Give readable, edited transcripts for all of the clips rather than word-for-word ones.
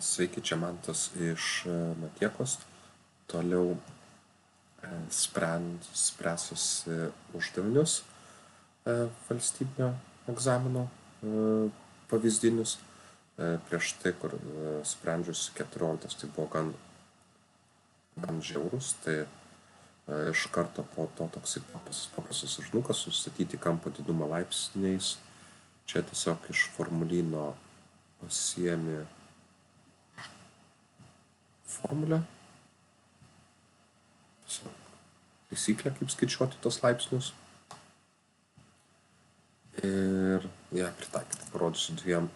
Sveiki, čia Mantas iš Matiekos. Toliau spręsiuosi uždavinius valstybinio egzamino pavyzdinius. Prieš tai, kur sprendžiusi 14, tai buvo gan žiaurus, tai iš karto po to toksai paprastas užnukas sustatyti kampo didumo laipsniais. Čia tiesiog iš formulyno pasiemi formulę, taisyklę, kaip skaičiuoti tos laipsnius. Ir ją pritaikyti. Parodysiu dviem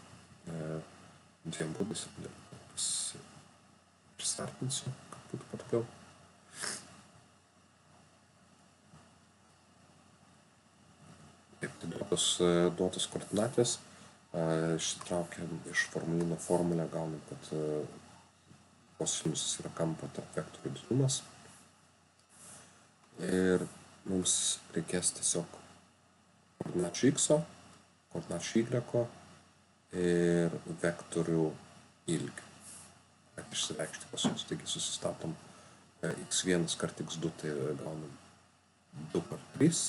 būdais. Pristartinsiu, kad būtų patogiau. Taip, tai duotos koordinatės. Išsitraukiam iš formulyno formulę, gaunam, kad kosinusas yra kampo tarp vektorių didumas. Ir mums reikės tiesiog koordinačių x, koordinačių y ir vektorių ilgį, kad išsireikšti kosinus. Taigi susistatom x1 kart x2, tai gaunam 2 kart 3,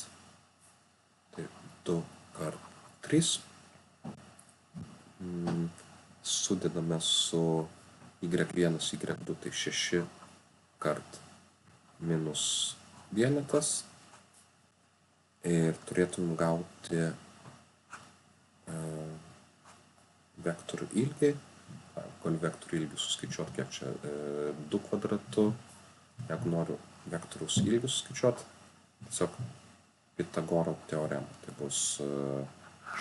tai 2 kart 3. Sudedame su y1, y2, tai 6 kart minus vienetas. Ir turėtum gauti vektorių ilgį. Kol vektorių ilgį suskaičiuoti, kiek čia 2 kvadratu. Jeigu noriu vektoriaus ilgį suskaičiuoti, tiesiog Pitagoro teorema. Tai bus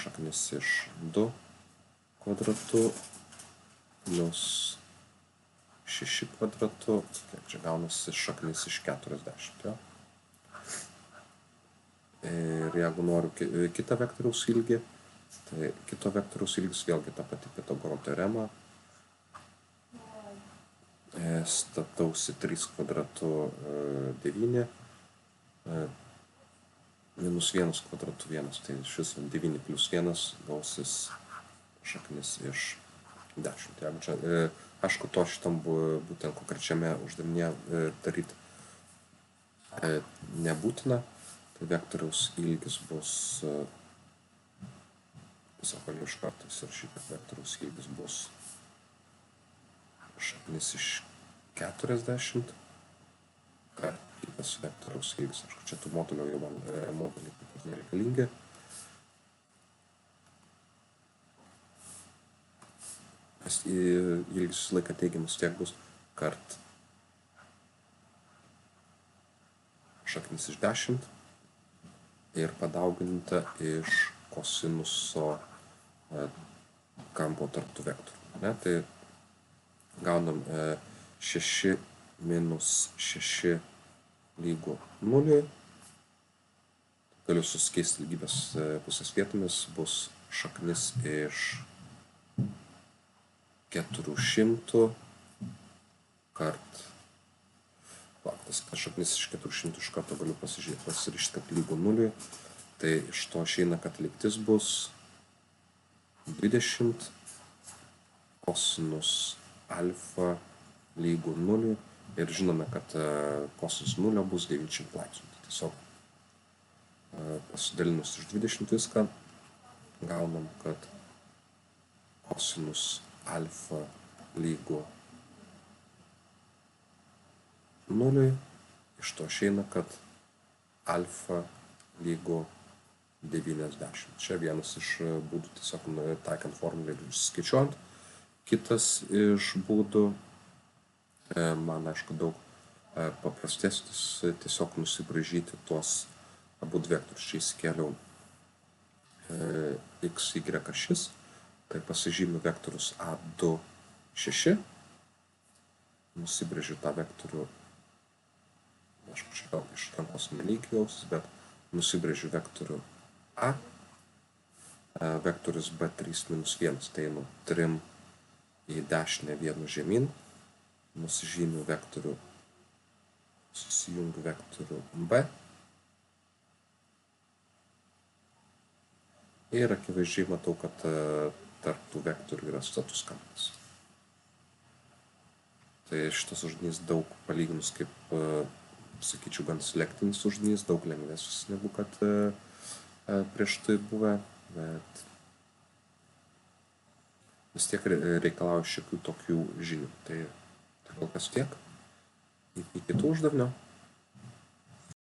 šaknis iš 2 kvadratu plus 6 kvadratu, kiek čia gaunasi šaknis iš 40. Jo? Ir jeigu noriu kitą vektoriaus ilgį, tai kito vektoriaus ilgis vėlgi ta pati Pitagoro teorema. Statausi 3 kvadratu 9, minus 1 kvadratu 1, tai šis 9 plus 1 gausis šaknis iš 10. Jeigu čia, aišku, to šitam būtent konkrečiame uždavinėje daryti nebūtina, tai vektoriaus ilgis bus, tiesiog galiu iš karto įsirašyti, kad vektoriaus ilgis bus šaknis iš 40 kart kitas vektoriaus ilgis. Aišku, čia tų modulio jau man moduliai nereikalingi. Ilgis laiką teigiamas tiek bus kart šaknis iš 10 ir padauginta iš kosinuso kampo tarp tų vektorių. Tai gaunam 6 minus 6 lygu 0. Galiu susikeisti lygybės pusės vietomis, bus šaknis iš 400 kart, faktas, kad šaknis iš 400 iš karto galiu pasirišti, kad lygu 0, tai iš to išeina, kad lygtis bus 20 kosinus alfa lygu 0 ir žinome, kad kosinus 0 bus 90 laipsnių. Tai tiesiog pasidalinus iš 20 viską, gaunam, kad kosinus alfa lygu 0, iš to išeina, kad alfa lygu 90. Čia vienas iš būdų, tiesiog taikant formulę ir skaičiuojant. Kitas iš būdų, man aišku daug paprastesnis, tiesiog nusibraižyti tuos abu vektorius. Čia įsikėliau x, y ašis, tai pasižymiu vektorius A2, 6, nusibrėžiu tą vektorių, aišku, čia gal iš rankos nelygiaus, bet nusibrėžiu vektorių A, vektorius B3 minus 1, tai einu 3 į dešinę 1 žemyn, nusižymiu vektorių, susijungiu vektorių B ir akivaizdžiai matau, kad tarp tų vektorių yra status kampas. Tai šitas uždavinys daug palyginus kaip, sakyčiau, gan selektinis uždavinys, daug lengvesnis negu kad prieš tai buvę, bet vis tiek reikalauja šiokių tokių žinių. Tai kol kas tiek. Iki kitų uždavinio.